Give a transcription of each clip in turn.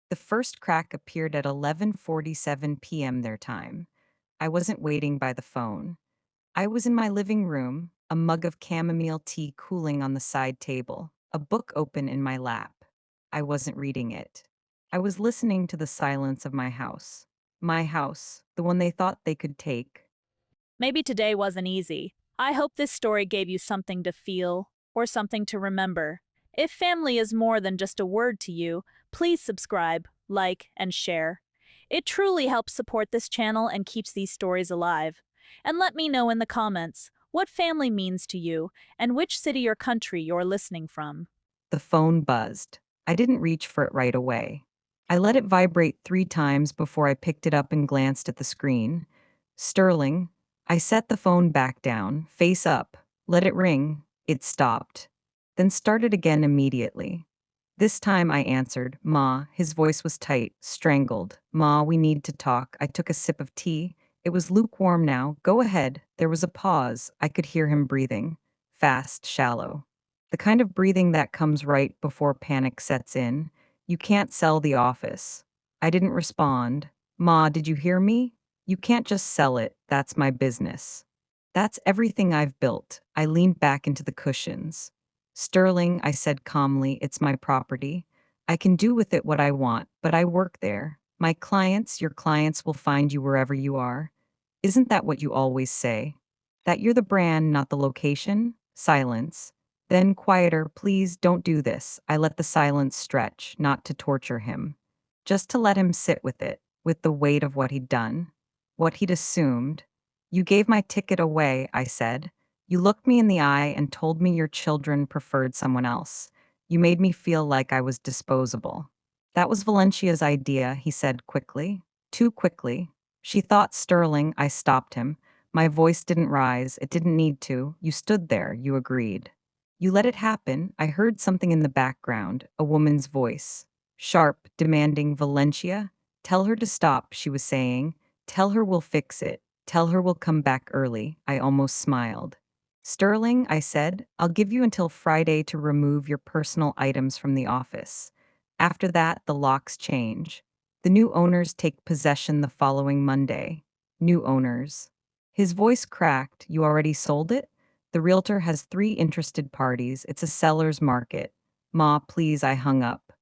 The first crack appeared at 11:47 p.m. their time. I wasn't waiting by the phone. I was in my living room, a mug of chamomile tea cooling on the side table, a book open in my lap. I wasn't reading it. I was listening to the silence of my house. My house, the one they thought they could take. Maybe today wasn't easy. I hope this story gave you something to feel or something to remember. If family is more than just a word to you, please subscribe, like, and share. It truly helps support this channel and keeps these stories alive. And let me know in the comments what family means to you and which city or country you're listening from. The phone buzzed. I didn't reach for it right away. I let it vibrate 3 times before I picked it up and glanced at the screen. Sterling. I set the phone back down, face up, let it ring. It stopped. Then started again immediately. This time I answered, Ma. His voice was tight, strangled. Ma, we need to talk. I took a sip of tea. It was lukewarm now. Go ahead. There was a pause. I could hear him breathing. Fast, shallow. The kind of breathing that comes right before panic sets in. You can't sell the office. I didn't respond. Ma, did you hear me? You can't just sell it. That's my business. That's everything I've built. I leaned back into the cushions. Sterling, I said calmly, it's my property. I can do with it what I want, but I work there. My clients, your clients will find you wherever you are. Isn't that what you always say? That you're the brand, not the location? Silence. Then quieter, please don't do this. I let the silence stretch, not to torture him. Just to let him sit with it, with the weight of what he'd done, what he'd assumed. You gave my ticket away, I said. You looked me in the eye and told me your children preferred someone else. You made me feel like I was disposable. That was Valencia's idea, he said quickly. Too quickly. She thought Sterling. I stopped him. My voice didn't rise. It didn't need to. You stood there. You agreed. You let it happen. I heard something in the background, a woman's voice. Sharp, demanding, Valencia? Tell her to stop, she was saying. Tell her we'll fix it. Tell her we'll come back early. I almost smiled. Sterling, I said, I'll give you until Friday to remove your personal items from the office. After that, the locks change. The new owners take possession the following Monday. New owners. His voice cracked. You already sold it? The realtor has 3 interested parties. It's a seller's market. Ma, please, I hung up.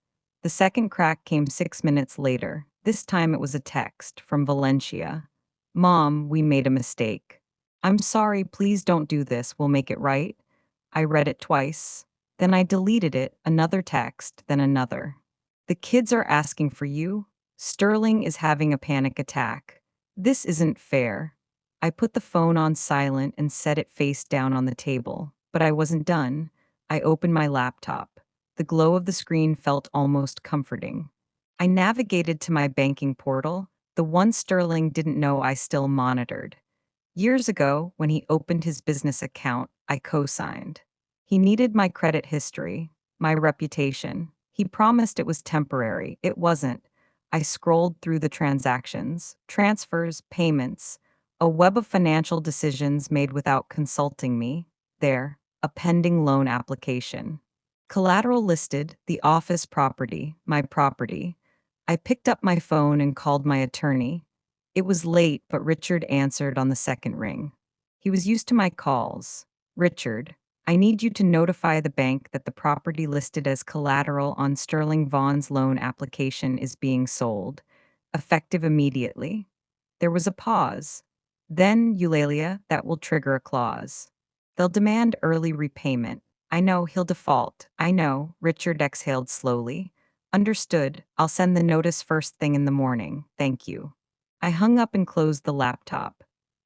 The second crack came 6 minutes later. This time it was a text from Valencia. Mom, we made a mistake. I'm sorry, please don't do this, we'll make it right. I read it twice. Then I deleted it, another text, then another. The kids are asking for you. Sterling is having a panic attack. This isn't fair. I put the phone on silent and set it face down on the table. But I wasn't done. I opened my laptop. The glow of the screen felt almost comforting. I navigated to my banking portal, the one Sterling didn't know I still monitored. Years ago, when he opened his business account, I co-signed. He needed my credit history, my reputation. He promised it was temporary. It wasn't. I scrolled through the transactions, transfers, payments, a web of financial decisions made without consulting me. There, a pending loan application. Collateral listed, the office property, my property. I picked up my phone and called my attorney. It was late, but Richard answered on the second ring. He was used to my calls. Richard, I need you to notify the bank that the property listed as collateral on Sterling Vaughn's loan application is being sold, effective immediately. There was a pause. Then, Eulalia, that will trigger a clause. They'll demand early repayment. I know he'll default. I know, Richard exhaled slowly. Understood. I'll send the notice first thing in the morning. Thank you. I hung up and closed the laptop.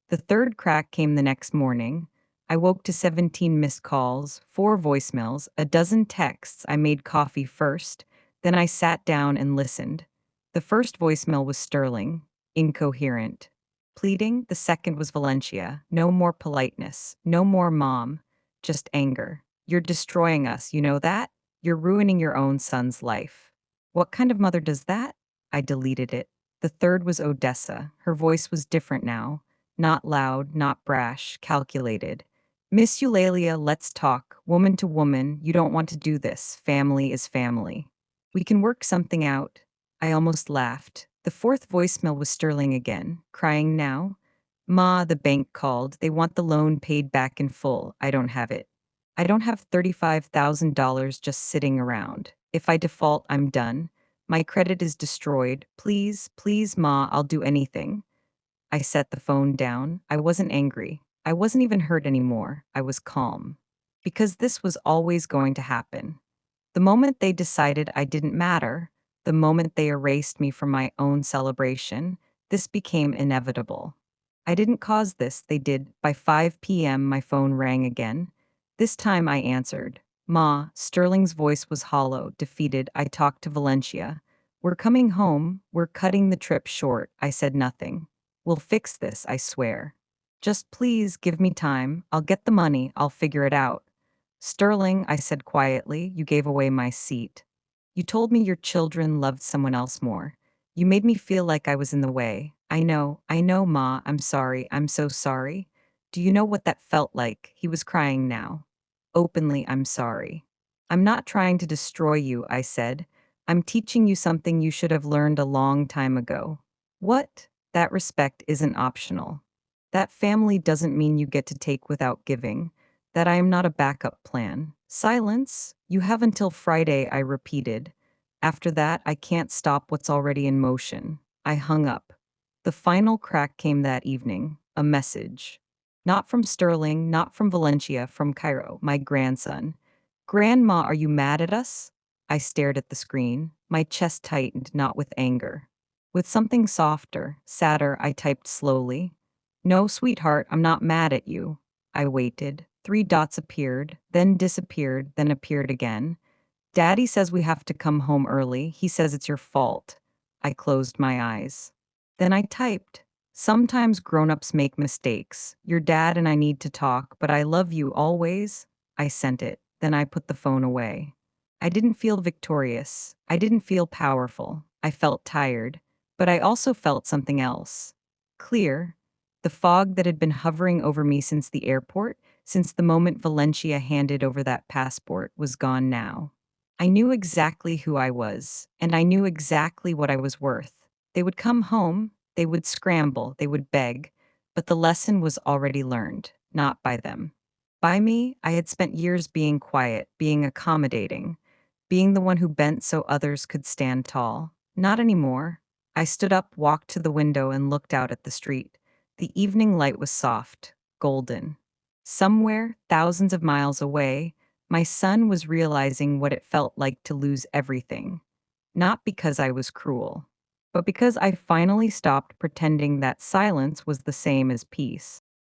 The third crack came the next morning. I woke to 17 missed calls, 4 voicemails, a dozen texts. I made coffee first. Then I sat down and listened. The first voicemail was Sterling, incoherent. Pleading, the second was Valencia. No more politeness. No more mom. Just anger. You're destroying us, you know that? You're ruining your own son's life. What kind of mother does that? I deleted it. The third was Odessa. Her voice was different now. Not loud, not brash, calculated. Miss Eulalia, let's talk. Woman to woman, you don't want to do this. Family is family. We can work something out. I almost laughed. The fourth voicemail was Sterling again, crying now. Ma, the bank called. They want the loan paid back in full. I don't have it. I don't have $35,000 just sitting around. If I default, I'm done. My credit is destroyed. Please, please, Ma, I'll do anything. I set the phone down. I wasn't angry. I wasn't even hurt anymore. I was calm. Because this was always going to happen. The moment they decided I didn't matter, the moment they erased me from my own celebration, this became inevitable. I didn't cause this, they did. By 5 p.m., my phone rang again. This time I answered. Ma, Sterling's voice was hollow, defeated. I talked to Valencia. We're coming home. We're cutting the trip short. I said nothing. We'll fix this, I swear. Just please give me time. I'll get the money. I'll figure it out. Sterling, I said quietly, you gave away my seat. You told me your children loved someone else more. You made me feel like I was in the way. I know, Ma, I'm sorry, I'm so sorry. Do you know what that felt like? He was crying now. Openly, I'm sorry. I'm not trying to destroy you, I said. I'm teaching you something you should have learned a long time ago. What? That respect isn't optional. That family doesn't mean you get to take without giving. That I am not a backup plan. Silence? You have until Friday, I repeated. After that, I can't stop what's already in motion. I hung up. The final crack came that evening, a message. Not from Sterling, not from Valencia, from Cairo, my grandson. Grandma, are you mad at us? I stared at the screen, my chest tightened, not with anger. With something softer, sadder, I typed slowly. No, sweetheart, I'm not mad at you. I waited. 3 dots appeared, then disappeared, then appeared again. Daddy says we have to come home early. He says it's your fault. I closed my eyes. Then I typed. Sometimes grown-ups make mistakes. Your dad and I need to talk, but I love you always. I sent it. Then I put the phone away. I didn't feel victorious. I didn't feel powerful. I felt tired. But I also felt something else. Clear. The fog that had been hovering over me since the airport, since the moment Valencia handed over that passport, was gone now. I knew exactly who I was, and I knew exactly what I was worth. They would come home, they would scramble, they would beg, but the lesson was already learned, not by them. By me, I had spent years being quiet, being accommodating, being the one who bent so others could stand tall. Not anymore. I stood up, walked to the window, and looked out at the street. The evening light was soft, golden. Somewhere, thousands of miles away, my son was realizing what it felt like to lose everything. Not because I was cruel, but because I finally stopped pretending that silence was the same as peace.